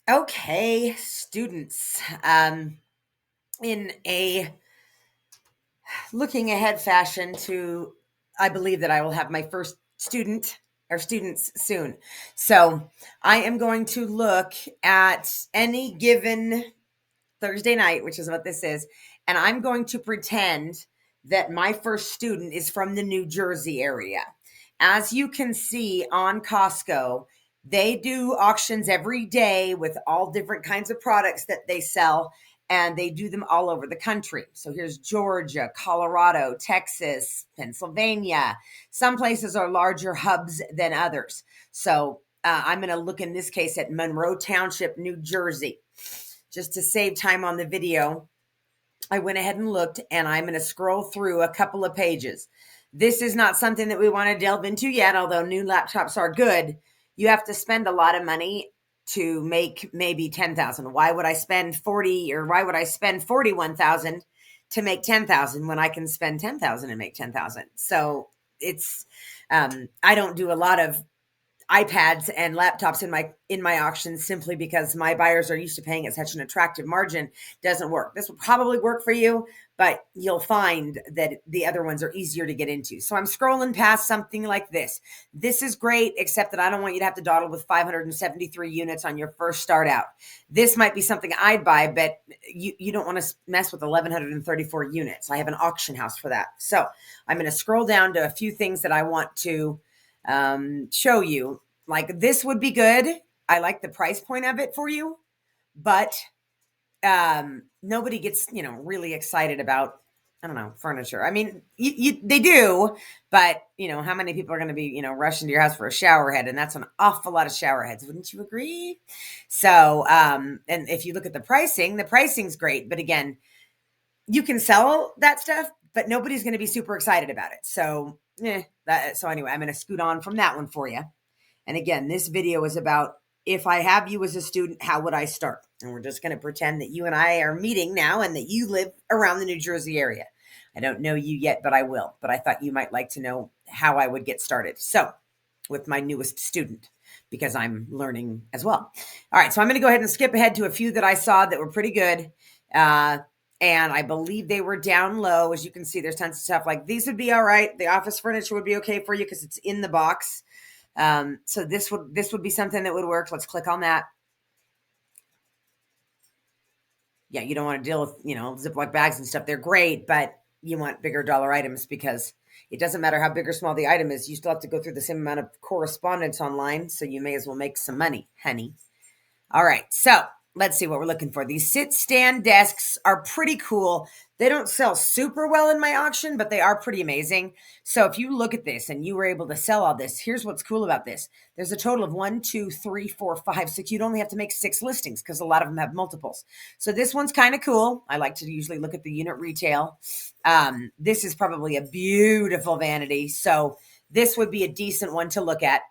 Okay, students. In a looking ahead fashion to, I believe that I will have my first student or students soon. So I am going to look at any given Thursday night, which is what this is, and I'm going to pretend that my first student is from the New Jersey area. As you can see on Costco, they do auctions every day with all different kinds of products that they sell, and they do them all over the country. So here's Georgia, Colorado, Texas, Pennsylvania. Some places are larger hubs than others. So I'm going to look in this case at Monroe Township, New Jersey. Just to save time on the video, I went ahead and looked, and I'm going to scroll through a couple of pages. This is not something that we want to delve into yet, although new laptops are good. You have to spend a lot of money to make maybe 10,000. Why would I spend 40 or why would I spend 41,000 to make 10,000 when I can spend 10,000 and make 10,000? So it's I don't do a lot of iPads and laptops in my auctions simply because my buyers are used to paying at such an attractive margin. Doesn't work. This will probably work for you, but you'll find that the other ones are easier to get into. So I'm scrolling past something like this. This is great, except that I don't want you to have to dawdle with 573 units on your first start out. This might be something I'd buy, but you don't want to mess with 1,134 units. I have an auction house for that. So I'm going to scroll down to a few things that I want to show you. Like this would be good. I like the price point of it for you, but nobody gets really excited about, I don't know, furniture. I mean, they do, but how many people are going to be rushing to your house for a shower head? And that's an awful lot of shower heads, wouldn't you agree? So and if you look at the pricing's great, but again, you can sell that stuff, but nobody's going to be super excited about it. So so anyway, I'm going to scoot on from that one for you. And again, this video is about, if I have you as a student, how would I start? And we're just going to pretend that you and I are meeting now and that you live around the New Jersey area. I don't know you yet, but I will. But I thought you might like to know how I would get started. So with my newest student, because I'm learning as well. All right, so I'm going to go ahead and skip ahead to a few that I saw that were pretty good. And I believe they were down low. As you can see, there's tons of stuff like these would be all right. The office furniture would be okay for you because it's in the box. So this would be something that would work. Let's click on that. Yeah, you don't want to deal with, Ziploc bags and stuff. They're great, but you want bigger dollar items because it doesn't matter how big or small the item is. You still have to go through the same amount of correspondence online. So you may as well make some money, honey. All right. So let's see what we're looking for. These sit-stand desks are pretty cool. They don't sell super well in my auction, but they are pretty amazing. So if you look at this and you were able to sell all this, here's what's cool about this. There's a total of 1, 2, 3, 4, 5, 6. You'd only have to make 6 listings because a lot of them have multiples. So this one's kind of cool. I like to usually look at the unit retail. This is probably a beautiful vanity. So this would be a decent one to look at.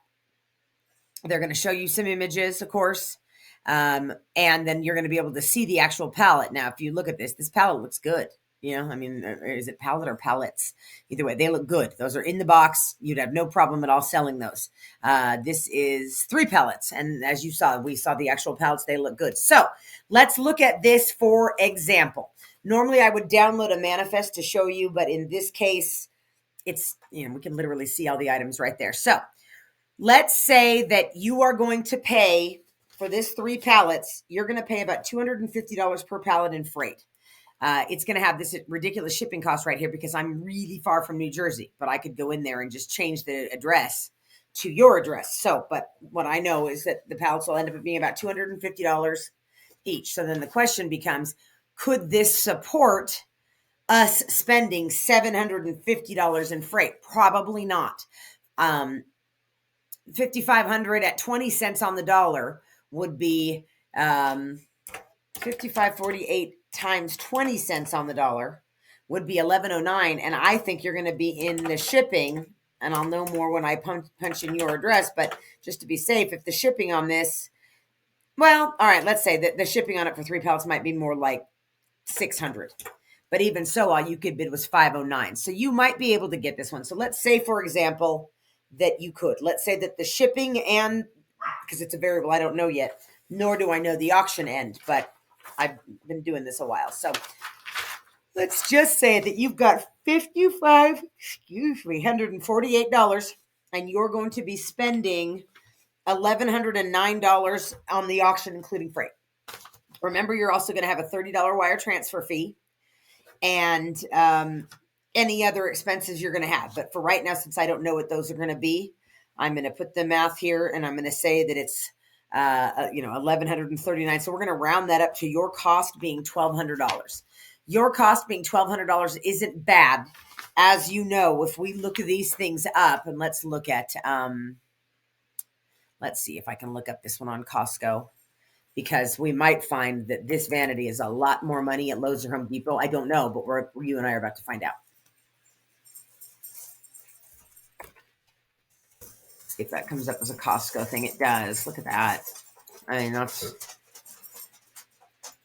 They're going to show you some images, of course. And then you're going to be able to see the actual palette. Now, if you look at this palette looks good. Is it palette or palettes? Either way, they look good. Those are in the box. You'd have no problem at all selling those. This is 3 pallets. And as you saw, we saw the actual pallets. They look good. So let's look at this for example. Normally I would download a manifest to show you, but in this case, it's, we can literally see all the items right there. So let's say that you are going to pay for this 3 pallets, you're going to pay about $250 per pallet in freight. It's going to have this ridiculous shipping cost right here because I'm really far from New Jersey, but I could go in there and just change the address to your address. So, but what I know is that the pallets will end up being about $250 each. So then the question becomes, could this support us spending $750 in freight? Probably not. 5,500 at 20 cents on the dollar would be 55.48 times 20 cents on the dollar would be 11.09. And I think you're going to be in the shipping, and I'll know more when I punch in your address, but just to be safe, if the shipping on this, well, all right, let's say that the shipping on it for 3 pallets might be more like 600. But even so, all you could bid was 509. So you might be able to get this one. So let's say, for example, that you could. Let's say that the shipping and, because it's a variable, I don't know yet, nor do I know the auction end, but I've been doing this a while. So let's just say that you've got $148, and you're going to be spending $1,109 on the auction, including freight. Remember, you're also going to have a $30 wire transfer fee and any other expenses you're going to have. But for right now, since I don't know what those are going to be, I'm going to put the math here, and I'm going to say that it's $1,139. So we're going to round that up to your cost being $1,200. Your cost being $1,200 isn't bad. As you know, if we look at these things up, and let's look at, let's see if I can look up this one on Costco, because we might find that this vanity is a lot more money at Lowe's or Home Depot. I don't know, but you and I are about to find out. If that comes up as a Costco thing, it does. Look at that. I mean, that's,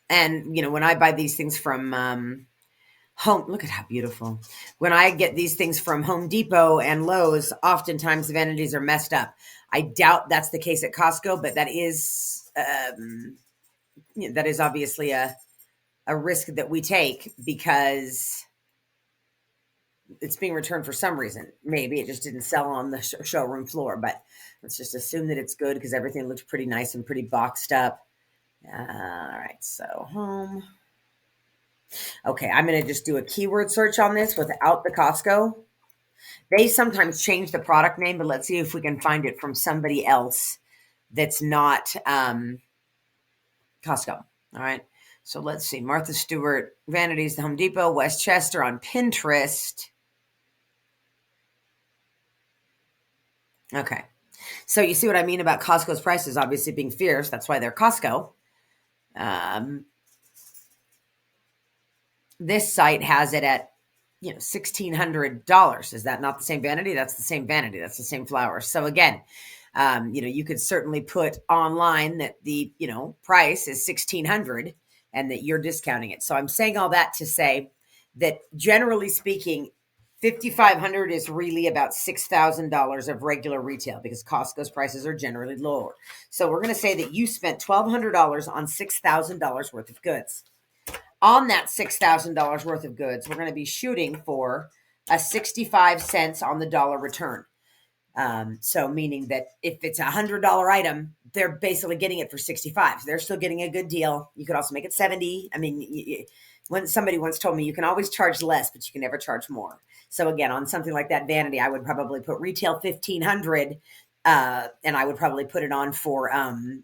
and when I buy these things from home, look at how beautiful. When I get these things from Home Depot and Lowe's, oftentimes the vanities are messed up. I doubt that's the case at Costco, but that is obviously a risk that we take because it's being returned for some reason. Maybe it just didn't sell on the showroom floor, but let's just assume that it's good because everything looked pretty nice and pretty boxed up. All right, so home. Okay, I'm going to just do a keyword search on this without the Costco. They sometimes change the product name, but let's see if we can find it from somebody else that's not Costco. All right, so let's see. Martha Stewart, Vanities, the Home Depot, Westchester on Pinterest. Okay. So you see what I mean about Costco's prices obviously being fierce. That's why they're Costco. This site has it at, $1,600. Is that not the same vanity? That's the same vanity. That's the same flower. So again, you could certainly put online that the, price is $1,600 and that you're discounting it. So I'm saying all that to say that generally speaking, $5,500 is really about $6,000 of regular retail because Costco's prices are generally lower. So we're going to say that you spent $1,200 on $6,000 worth of goods. On that $6,000 worth of goods, we're going to be shooting for a 65 cents on the dollar return. So meaning that if it's a $100 item, they're basically getting it for 65. So they're still getting a good deal. You could also make it 70. I mean, when somebody once told me you can always charge less, but you can never charge more. So again, on something like that vanity, I would probably put retail 1,500, and I would probably put it on for $750.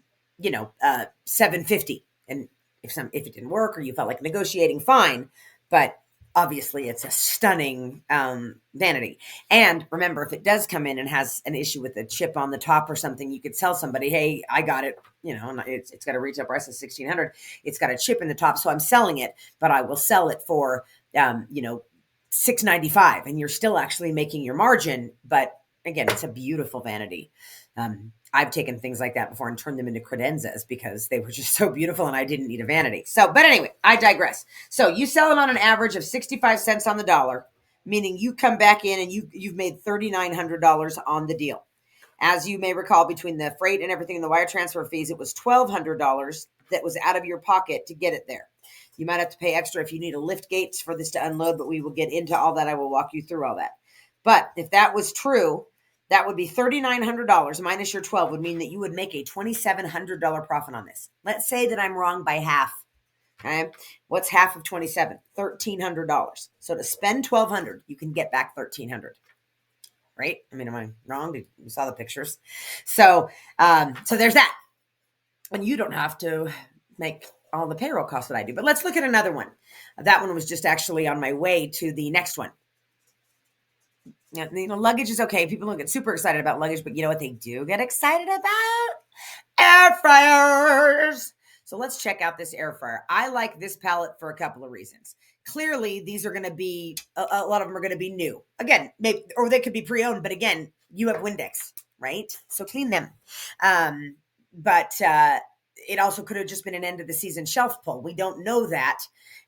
And if it didn't work or you felt like negotiating, fine. But obviously it's a stunning vanity. And remember, if it does come in and has an issue with a chip on the top or something, you could tell somebody, hey, I got it. It's got a retail price of $1,600. It's got a chip in the top, so I'm selling it, but I will sell it for $695, and you're still actually making your margin. But again, it's a beautiful vanity. I've taken things like that before and turned them into credenzas because they were just so beautiful and I didn't need a vanity. So, but anyway, I digress. So you sell it on an average of 65 cents on the dollar, meaning you come back in and you've made $3,900 on the deal. As you may recall, between the freight and everything and the wire transfer fees, it was $1,200 that was out of your pocket to get it there. You might have to pay extra if you need a lift gates for this to unload, but we will get into all that. I will walk you through all that. But if that was true, that would be $3,900 minus your 12 would mean that you would make a $2,700 profit on this. Let's say that I'm wrong by half. Okay. What's half of 27? $1,300. So to spend $1,200, you can get back $1,300. Right? I mean, am I wrong? You saw the pictures. So there's that. And you don't have to make all the payroll costs that I do. But let's look at another one. That one was just actually on my way to the next one. Luggage is okay. People don't get super excited about luggage, but you know what they do get excited about? Air fryers. So let's check out this air fryer. I like this palette for a couple of reasons. Clearly, these are going to be, a lot of them are going to be new. Again, maybe, or they could be pre-owned, but again, you have Windex, right? So clean them. But it also could have just been an end of the season shelf pull. We don't know that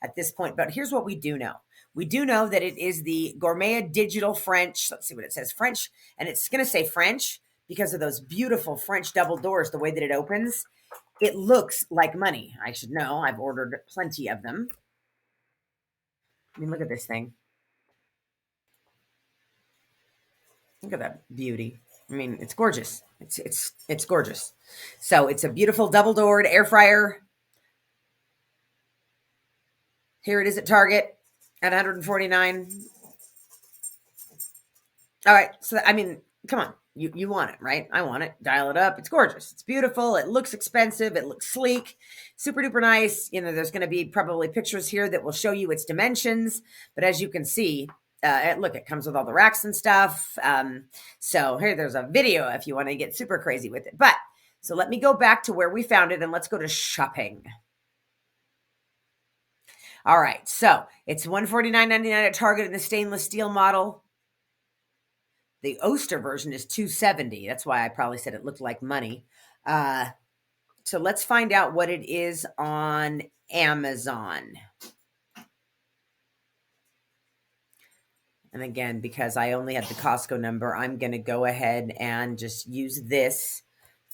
at this point, but here's what we do know. We do know that it is the Gourmet Digital French. Let's see what it says. French. And it's going to say French because of those beautiful French double doors, the way that it opens. it looks like money. I should know. I've ordered plenty of them. I mean, look at this thing. Look at that beauty. I mean, it's gorgeous. It's gorgeous. So it's a beautiful double doored air fryer. Here it is at Target at 149. All right. So I mean, come on. You want it, right? I want it. Dial it up. It's gorgeous. It's beautiful. It looks expensive. It looks sleek. Super duper nice. You know, there's going to be probably pictures here that will show you its dimensions. But as you can see, look, it comes with all the racks and stuff. So here, there's a video if you want to get super crazy with it. But so let me go back to where we found it and let's go to shopping. All right. So it's $149.99 at Target in the stainless steel model. The Oster version is $270. That's why I probably said it looked like money. So let's find out what it is on Amazon. And again, because I only had the Costco number, I'm going to go ahead and just use this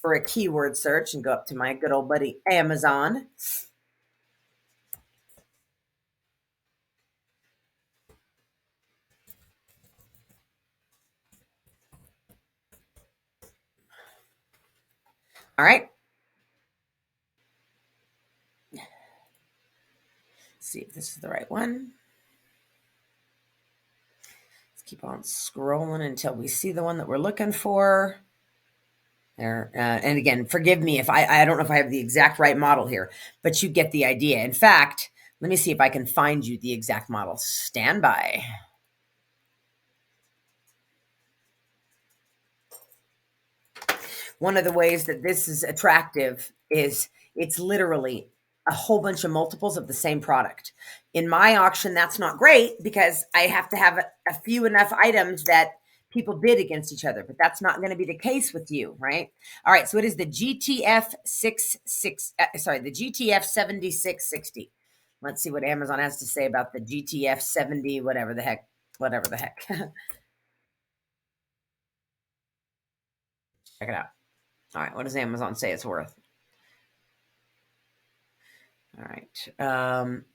for a keyword search and go up to my good old buddy Amazon. All right. Let's see if this is the right one. Let's keep on scrolling until we see the one that we're looking for. There, and again, forgive me if I don't know if I have the exact right model here, but you get the idea. In fact, let me see if I can find you the exact model. Stand by. One of the ways that this is attractive is it's literally a whole bunch of multiples of the same product. In my auction, that's not great because I have to have a few enough items that people bid against each other, but that's not going to be the case with you, right? All right, so it is the GTF the GTF 7660. Let's see what Amazon has to say about the GTF 70, whatever the heck. Check it out. All right, what does Amazon say it's worth? All right.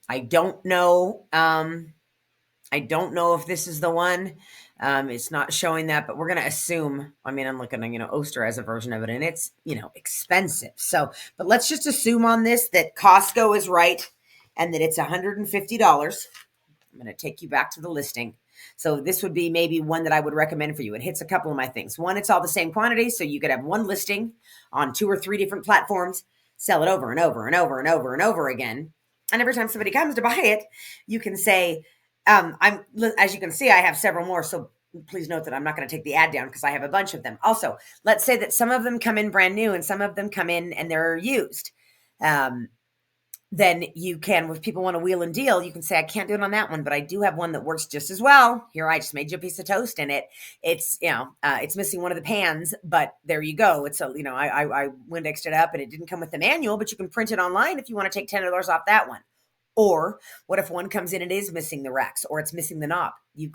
I don't know. I don't know if this is the one. It's not showing that, but we're going to assume. I mean, I'm looking at, Oster has a version of it, and it's, expensive. So, but let's just assume on this that Costco is right and that it's $150. I'm going to take you back to the listing. So this would be maybe one that I would recommend for you. It hits a couple of my things. One, it's all the same quantity, so you could have one listing on 2 or 3 different platforms, sell it over and over and over and over and over again. And every time somebody comes to buy it, you can say, as you can see, I have several more. So please note that I'm not going to take the ad down because I have a bunch of them. Also, let's say that some of them come in brand new and some of them come in and they're used. Then you can, if people want to wheel and deal, you can say, I can't do it on that one, but I do have one that works just as well. Here, I just made you a piece of toast in it. It's, it's missing one of the pans, but there you go. It's I Windexed it up and it didn't come with the manual, but you can print it online if you want to take $10 off that one. Or what if one comes in and is missing the racks or it's missing the knob? You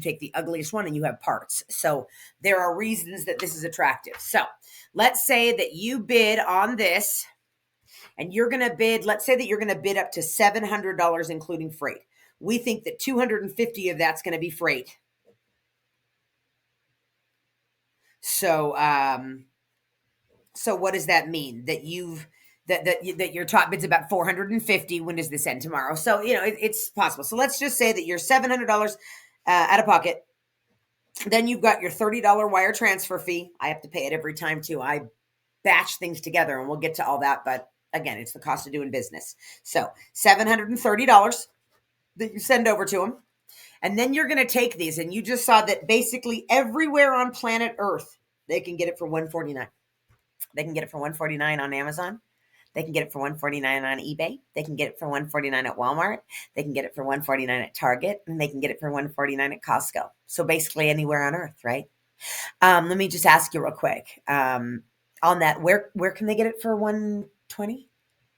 take the ugliest one and you have parts. So there are reasons that this is attractive. So let's say that you bid on this and you're going to bid, let's say that you're going to bid up to $700, including freight. We think that 250 of that's going to be freight. So, so what does that mean? That that your top bid's about 450. When does this end? Tomorrow? So, it's possible. So let's just say that you're $700 out of pocket. Then you've got your $30 wire transfer fee. I have to pay it every time too. I batch things together and we'll get to all that, but again, it's the cost of doing business. So $730 that you send over to them. And then you're going to take these, and you just saw that basically everywhere on planet Earth, they can get it for $149. They can get it for $149 on Amazon. They can get it for $149 on eBay. They can get it for $149 at Walmart. They can get it for $149 at Target, and they can get it for $149 at Costco. So basically anywhere on Earth, right? Let me just ask you real quick. On that, where can they get it for $120?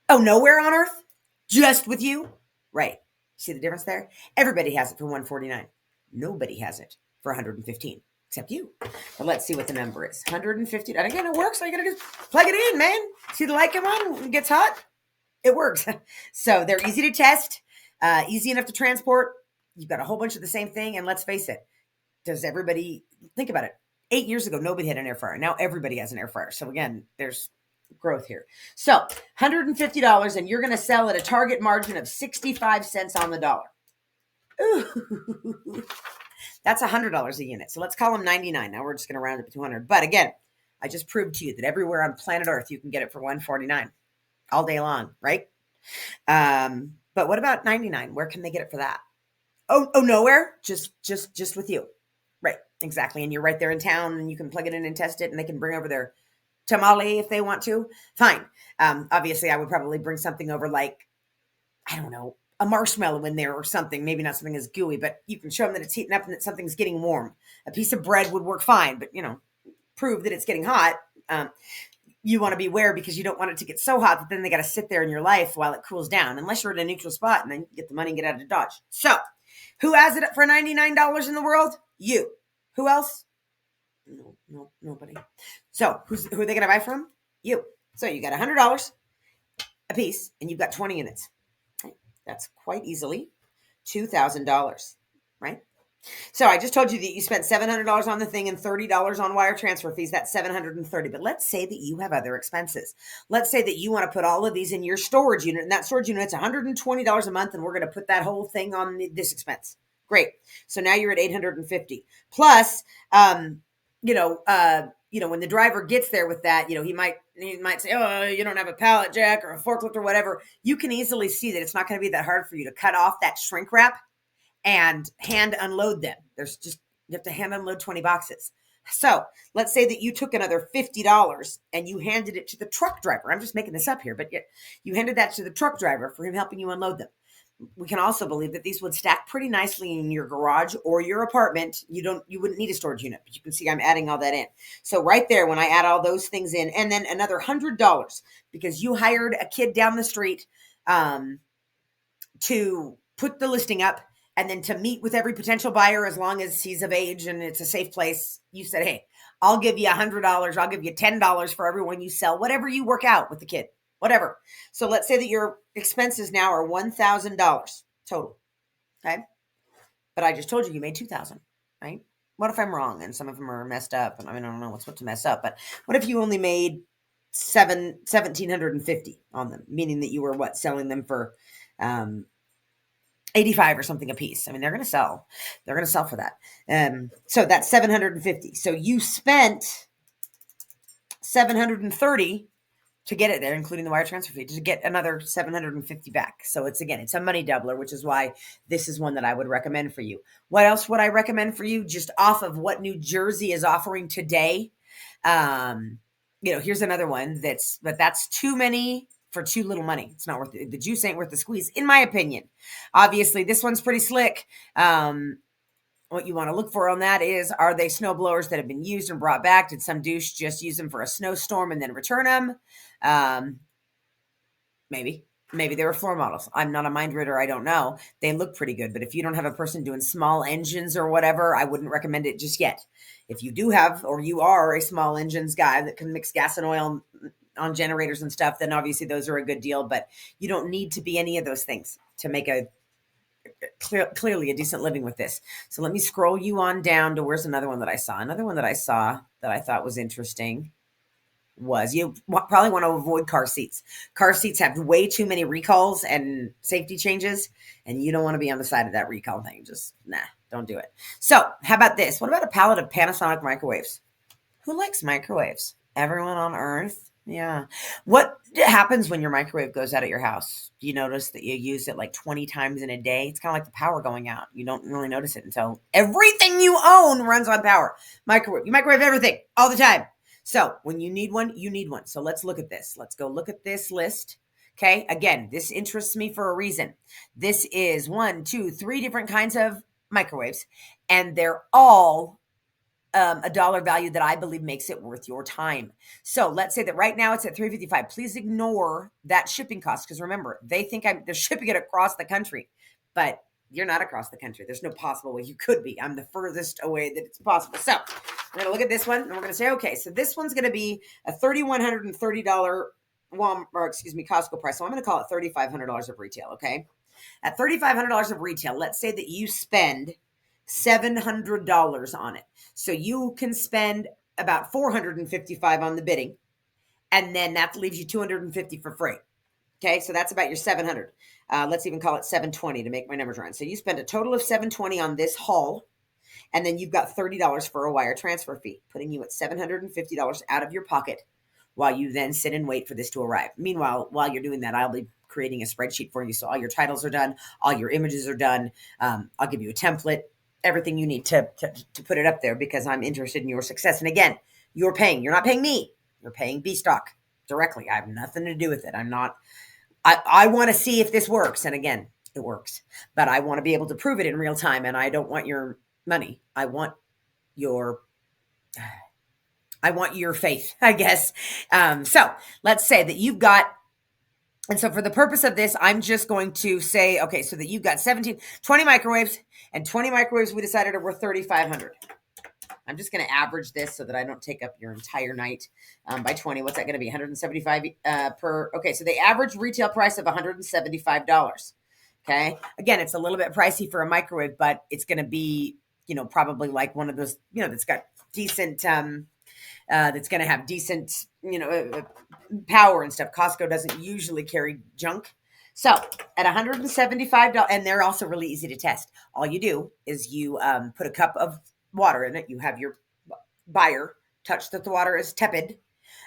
Oh, nowhere on Earth? Just with you? Right. See the difference there? Everybody has it for $149. Nobody has it for $115. except you. But let's see what the number is. 150. And again, it works. All you got to do is plug it in, man. See the light come on when it gets hot? It works. So they're easy to test, easy enough to transport. You've got a whole bunch of the same thing. And let's face it, does everybody think about it? 8 years ago, nobody had an air fryer. Now everybody has an air fryer. So again, there's growth here. So $150, and you're going to sell at a target margin of 65 cents on the dollar. Ooh, that's $100 a unit. So let's call them 99. Now we're just going to round it to 200. But again, I just proved to you that everywhere on planet Earth, you can get it for $149 all day long, right? But what about 99? Where can they get it for that? Oh, nowhere. Just with you. Right. Exactly. And you're right there in town, and you can plug it in and test it, and they can bring over their tamale if they want to. Fine. Obviously I would probably bring something over like, I don't know, a marshmallow in there or something. Maybe not something as gooey, but you can show them that it's heating up and that something's getting warm. A piece of bread would work fine, but prove that it's getting hot. You want to be aware, because you don't want it to get so hot that then they got to sit there in your life while it cools down, unless you're at a neutral spot, and then you get the money and get out of Dodge. So who has it for $99 in the world? You. Who else? No, nobody. So who are they going to buy from? You. So you got $100 a piece, and you've got 20 units. That's quite easily $2,000, right? So I just told you that you spent $700 on the thing and $30 on wire transfer fees. That's $730. But let's say that you have other expenses. Let's say that you want to put all of these in your storage unit, and that storage unit, it's $120 a month, and we're going to put that whole thing on this expense. Great. So now you're at $850. Plus, when the driver gets there with that, he might say, oh, you don't have a pallet jack or a forklift or whatever. You can easily see that it's not going to be that hard for you to cut off that shrink wrap and hand unload them. You have to hand unload 20 boxes. So let's say that you took another $50 and you handed it to the truck driver. I'm just making this up here, but you handed that to the truck driver for him helping you unload them. We can also believe that these would stack pretty nicely in your garage or your apartment. You wouldn't need a storage unit, but you can see I'm adding all that in. So right there, when I add all those things in, and then another $100 because you hired a kid down the street to put the listing up, and then to meet with every potential buyer as long as he's of age and it's a safe place. You said, hey, I'll give you $100. I'll give you $10 for everyone you sell, whatever you work out with the kid, whatever. So let's say that your expenses now are $1,000 total. Okay. But I just told you made $2,000, right? What if I'm wrong and some of them are messed up? And I don't know what's to mess up, but what if you only made $1,750 on them, meaning that you were selling them for, 85 or something a piece. They're going to sell. They're going to sell for that. So that's 750. So you spent 730 to get it there, including the wire transfer fee, to get another 750 back. So it's a money doubler, which is why this is one that I would recommend for you. What else would I recommend for you? Just off of what New Jersey is offering today. Here's another one that's too many for too little money. It's not worth it. The juice ain't worth the squeeze, in my opinion. Obviously, this one's pretty slick. What you want to look for on that is, are they snow blowers that have been used and brought back? Did some douche just use them for a snowstorm and then return them? Maybe they were floor models. I'm not a mind reader. I don't know. They look pretty good, but if you don't have a person doing small engines or whatever, I wouldn't recommend it just yet. If you do have, or you are a small engines guy that can mix gas and oil on generators and stuff, then obviously those are a good deal, but you don't need to be any of those things to make clearly a decent living with this. So let me scroll you on down to, where's another one that I saw? Another one that I saw that I thought was interesting was, you probably want to avoid car seats. Car seats have way too many recalls and safety changes, and you don't want to be on the side of that recall thing. Just, don't do it. So how about this? What about a pallet of Panasonic microwaves? Who likes microwaves? Everyone on earth? Yeah. What happens when your microwave goes out at your house? Do you notice that you use it like 20 times in a day? It's kind of like the power going out. You don't really notice it until everything you own runs on power. You microwave everything all the time. So when you need one, you need one. So let's look at this. Let's go look at this list. Okay. Again, this interests me for a reason. This is 1, 2, 3 different kinds of microwaves, and they're all a dollar value that I believe makes it worth your time. So let's say that right now it's at $355. Please ignore that shipping cost, because remember, they think they're shipping it across the country, but You're not across the country. There's no possible way you could be. I'm the furthest away that it's possible. So we're going to look at this one and we're going to say, okay, so this one's going to be a $3,130 Costco price. So I'm going to call it $3,500 of retail. Okay. At $3,500 of retail, let's say that you spend $700 on it. So you can spend about $455 on the bidding, and then that leaves you $250 for freight. Okay, so that's about your 700. Let's even call it 720 to make my numbers round. So you spend a total of 720 on this haul, and then you've got $30 for a wire transfer fee, putting you at $750 out of your pocket while you then sit and wait for this to arrive. Meanwhile, while you're doing that, I'll be creating a spreadsheet for you. So all your titles are done, all your images are done. I'll give you a template, everything you need to put it up there because I'm interested in your success. And again, you're paying. You're not paying me. You're paying B-Stock directly. I have nothing to do with it. I want to see if this works. And again, it works. But I want to be able to prove it in real time. And I don't want your money. I want your faith, I guess. So let's say that you've got, and so for the purpose of this, I'm just going to say, okay, so that you've got 20 microwaves, and 20 microwaves we decided are worth $3,500. I'm just going to average this so that I don't take up your entire night by 20. What's that going to be? 175 per. Okay, so the average retail price of $175. Okay, again, it's a little bit pricey for a microwave, but it's going to be, probably like one of those, that's got decent, that's going to have decent, power and stuff. Costco doesn't usually carry junk. So at $175, and they're also really easy to test. All you do is you put a cup of water in it. You have your buyer touch that the water is tepid.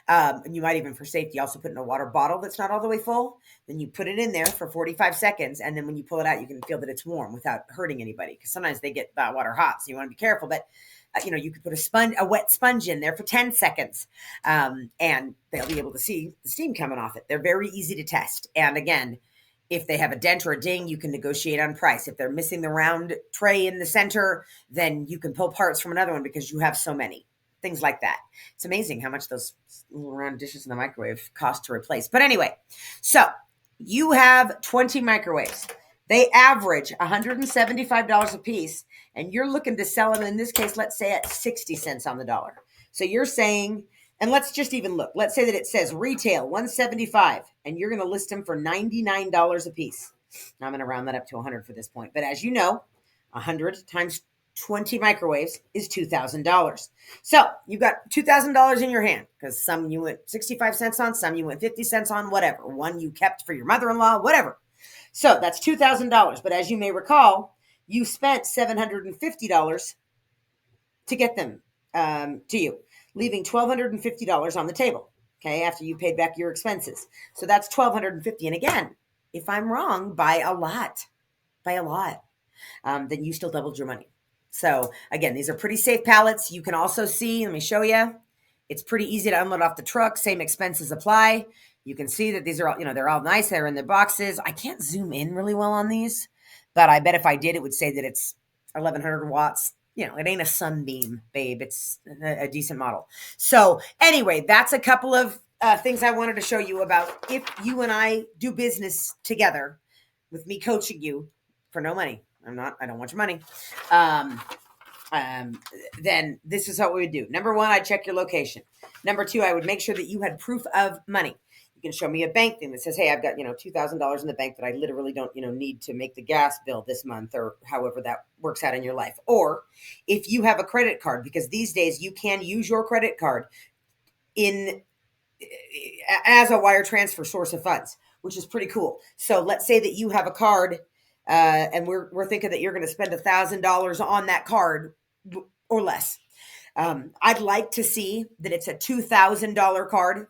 And you might even, for safety, also put in a water bottle that's not all the way full. Then you put it in there for 45 seconds. And then when you pull it out, you can feel that it's warm without hurting anybody. Because sometimes they get water hot. So you want to be careful. But, you could put a wet sponge in there for 10 seconds. And they'll be able to see the steam coming off it. They're very easy to test. And again, if they have a dent or a ding, you can negotiate on price. If they're missing the round tray in the center, then you can pull parts from another one because you have so many. Things like that. It's amazing how much those little round dishes in the microwave cost to replace. But anyway, so you have 20 microwaves. They average $175 a piece, and you're looking to sell them, in this case, let's say at 60 cents on the dollar. So you're saying, and let's just even look. Let's say that it says retail $175, and you're going to list them for $99 a piece. Now I'm going to round that up to 100 for this point. But as you know, 100 times 20 microwaves is $2,000. So you've got $2,000 in your hand because some you went 65 cents on, some you went 50 cents on, whatever. One you kept for your mother-in-law, whatever. So that's $2,000. But as you may recall, you spent $750 to get them to you, leaving $1,250 on the table. Okay, after you paid back your expenses. So that's $1,250. And again, if I'm wrong by a lot, then you still doubled your money. So again, these are pretty safe pallets. You can also see, let me show you. It's pretty easy to unload off the truck. Same expenses apply. You can see that these are all, they're all nice. They're in their boxes. I can't zoom in really well on these, but I bet if I did, it would say that it's 1,100 watts. It ain't a sunbeam, babe. It's a decent model. So anyway, that's a couple of things I wanted to show you about if you and I do business together with me coaching you for no money. I don't want your money. Then this is what we would do. Number one, I'd check your location. Number two, I would make sure that you had proof of money. You can show me a bank thing that says, hey, I've got, $2,000 in the bank that I literally don't, need to make the gas bill this month, or however that works out in your life. Or if you have a credit card, because these days you can use your credit card as a wire transfer source of funds, which is pretty cool. So let's say that you have a card, and we're thinking that you're going to spend $1,000 on that card or less. I'd like to see that it's a $2,000 card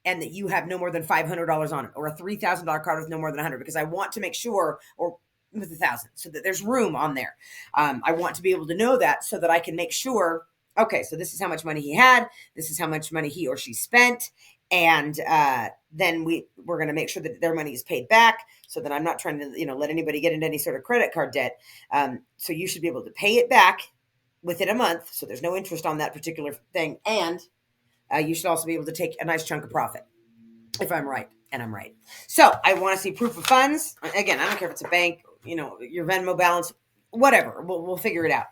and that you have no more than $500 on it, or a $3,000 card with no more than 100, because I want to make sure, or with 1,000, so that there's room on there. I want to be able to know that so that I can make sure, okay, so this is how much money he had, this is how much money he or she spent, and then we're going to make sure that their money is paid back, so that I'm not trying to let anybody get into any sort of credit card debt. So you should be able to pay it back within a month, so there's no interest on that particular thing, and you should also be able to take a nice chunk of profit, if I'm right, and I'm right. So I want to see proof of funds. Again, I don't care if it's a bank, your Venmo balance, whatever. We'll figure it out.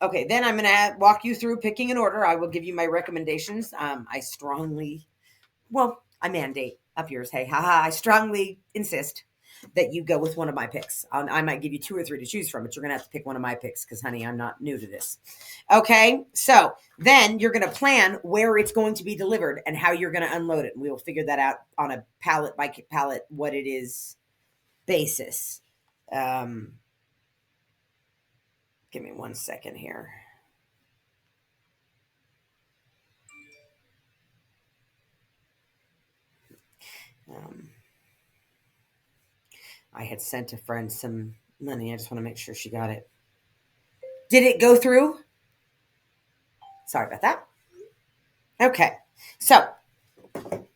Okay, then I'm going to walk you through picking an order. I will give you my recommendations. I mandate up yours. Hey, haha, I strongly insist that you go with one of my picks. I might give you two or three to choose from, but you're going to have to pick one of my picks because, honey, I'm not new to this. Okay, so then you're going to plan where it's going to be delivered and how you're going to unload it. And we will figure that out on a pallet by pallet, what it is basis. Give me 1 second here. I had sent a friend some money. I just want to make sure she got it. Did it go through? Sorry about that. Okay. So, all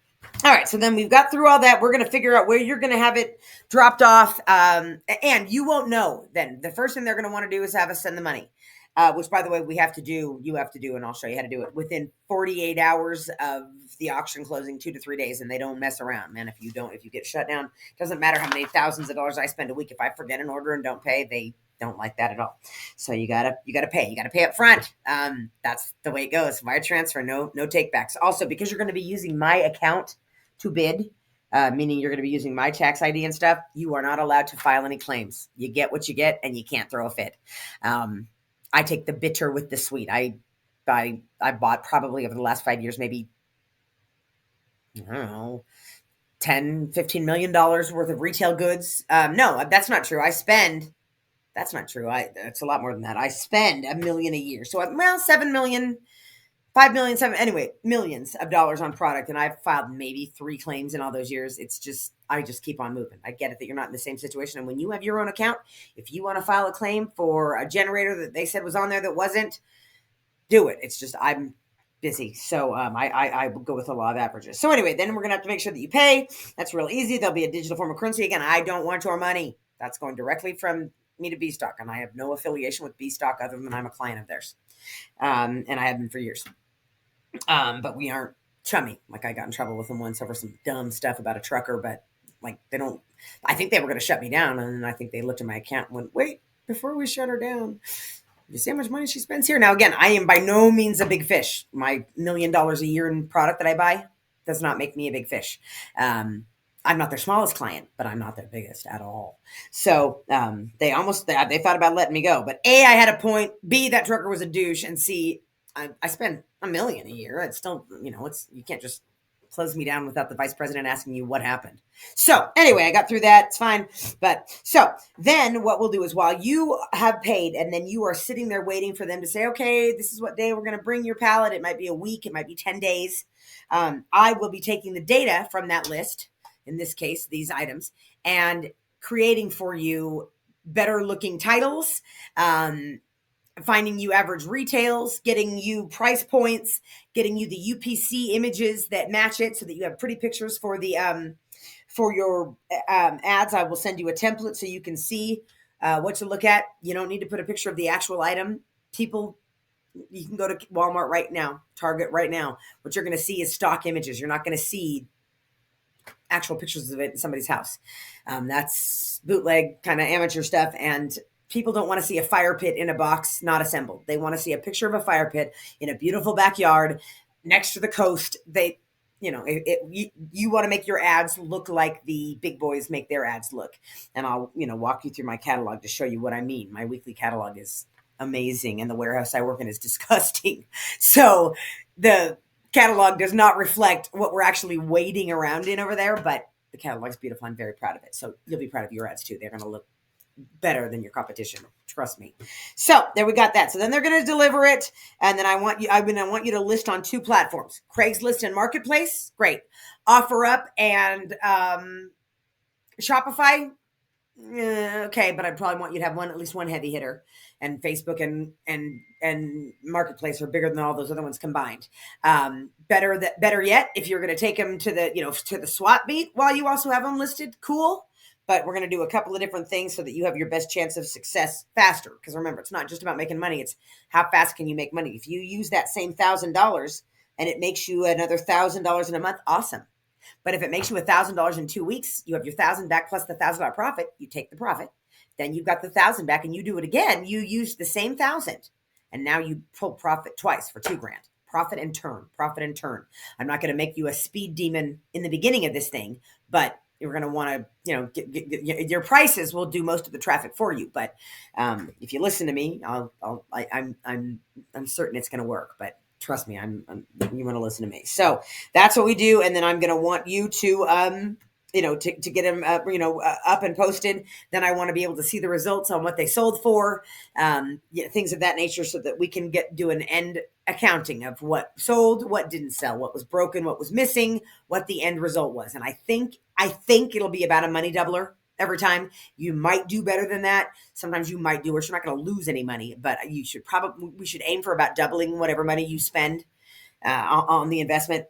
right. So then we've got through all that. We're going to figure out where you're going to have it dropped off. And you won't know then. The first thing they're going to want to do is have us send the money. Which, by the way, you have to do, and I'll show you how to do it within 48 hours of the auction closing, 2 to 3 days, and they don't mess around, man. If you get shut down, it doesn't matter how many thousands of dollars I spend a week. If I forget an order and don't pay, they don't like that at all. So you gotta pay. You gotta pay up front. That's the way it goes. Wire transfer, no takebacks. Also, because you're going to be using my account to bid, meaning you're going to be using my tax ID and stuff, you are not allowed to file any claims. You get what you get, and you can't throw a fit. I take the bitter with the sweet. I bought probably over the last 5 years, maybe, I don't know, $10-15 million worth of retail goods. No, that's not true. That's not true. It's a lot more than that. I spend $1 million a year. So, 7 million, 5 million, anyway, millions of dollars on product. And I've filed maybe 3 claims in all those years. I just keep on moving. I get it that you're not in the same situation. And when you have your own account, if you want to file a claim for a generator that they said was on there that wasn't, do it. It's just, I'm busy. So I will go with the law of averages. So anyway, then we're going to have to make sure that you pay. That's real easy. There'll be a digital form of currency. Again, I don't want your money. That's going directly from me to B-Stock. And I have no affiliation with B-Stock other than I'm a client of theirs. And I have been for years. But we aren't chummy. Like, I got in trouble with them once over some dumb stuff about a trucker, but like, I think they were going to shut me down. And I think they looked at my account and went, wait, before we shut her down, you see how much money she spends here? Now, again, I am by no means a big fish. My $1 million a year in product that I buy does not make me a big fish. I'm not their smallest client, but I'm not their biggest at all. So they thought about letting me go. But A, I had a point. B, that trucker was a douche. And C, I spend $1 million a year. It's still, you can't just close me down without the vice president asking you what happened. So anyway, I got through that. It's fine. But so then what we'll do is, while you have paid and then you are sitting there waiting for them to say, okay, this is what day we're going to bring your pallet. It might be a week. It might be 10 days. I will be taking the data from that list, in this case, these items, and creating for you better looking titles, finding you average retails, getting you price points, getting you the UPC images that match it so that you have pretty pictures for the for your ads. I will send you a template so you can see what to look at. You don't need to put a picture of the actual item. You can go to Walmart right now, Target right now. What you're going to see is stock images. You're not going to see actual pictures of it in somebody's house. That's bootleg kind of amateur stuff. And people don't want to see a fire pit in a box, not assembled. They want to see a picture of a fire pit in a beautiful backyard next to the coast. You want to make your ads look like the big boys make their ads look. And I'll, walk you through my catalog to show you what I mean. My weekly catalog is amazing, and the warehouse I work in is disgusting. So the catalog does not reflect what we're actually waiting around in over there, but the catalog's beautiful. I'm very proud of it. So you'll be proud of your ads too. They're going to look better than your competition. Trust me. So there we got that. So then they're going to deliver it. And then I want you to list on 2 platforms, Craigslist and Marketplace. Great. OfferUp and Shopify. Okay, but I probably want you to have at least one heavy hitter, and Facebook and Marketplace are bigger than all those other ones combined. Better yet, if you're going to take them to the SWAT beat while you also have them listed, cool. But we're going to do a couple of different things so that you have your best chance of success faster. Because remember, it's not just about making money. It's how fast can you make money. If you use that same $1,000 and it makes you another $1,000 in a month, awesome. But if it makes you $1,000 in 2 weeks, you have your 1,000 back plus the $1,000 profit. You take the profit Then you've got the 1,000 back and you do it again. You use the same 1,000 and now you pull profit twice for 2 grand. Profit and turn, profit and turn. I'm not going to make you a speed demon in the beginning of this thing, but you're going to want to, your prices will do most of the traffic for you. But if you listen to me, I'm certain it's going to work. But trust me, you want to listen to me. So that's what we do, and then I'm going to want you to to get them up and posted. Then I want to be able to see the results on what they sold for, things of that nature, so that we can do an end accounting of what sold, what didn't sell, what was broken, what was missing, what the end result was. And I think it'll be about a money doubler every time. You might do better than that. Sometimes you might do worse. You're not going to lose any money, but we should aim for about doubling whatever money you spend on the investment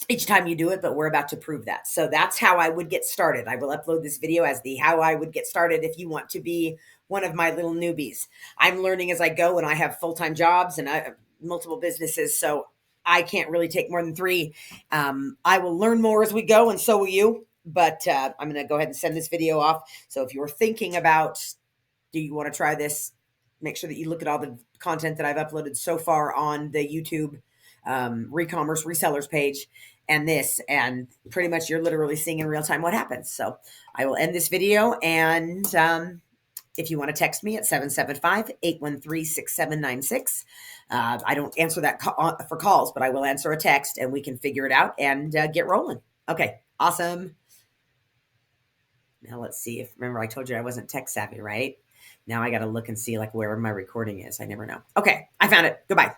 each time you do it, but we're about to prove that. So that's how I would get started. I will upload this video as the how I would get started if you want to be one of my little newbies. I'm learning as I go, and I have full-time jobs and I have multiple businesses, so I can't really take more than 3. I will learn more as we go, and so will you. But I'm going to go ahead and send this video off. So if you're thinking about, do you want to try this, make sure that you look at all the content that I've uploaded so far on the YouTube Recommerce resellers page and this, and pretty much you're literally seeing in real time what happens. So I will end this video, and if you want to text me at 775-813-6796. I don't answer that for calls, but I will answer a text and we can figure it out and get rolling. Okay, awesome. Now let's see if, remember I told you I wasn't tech savvy, right? Now I got to look and see like where my recording is. I never know. Okay, I found it. Goodbye.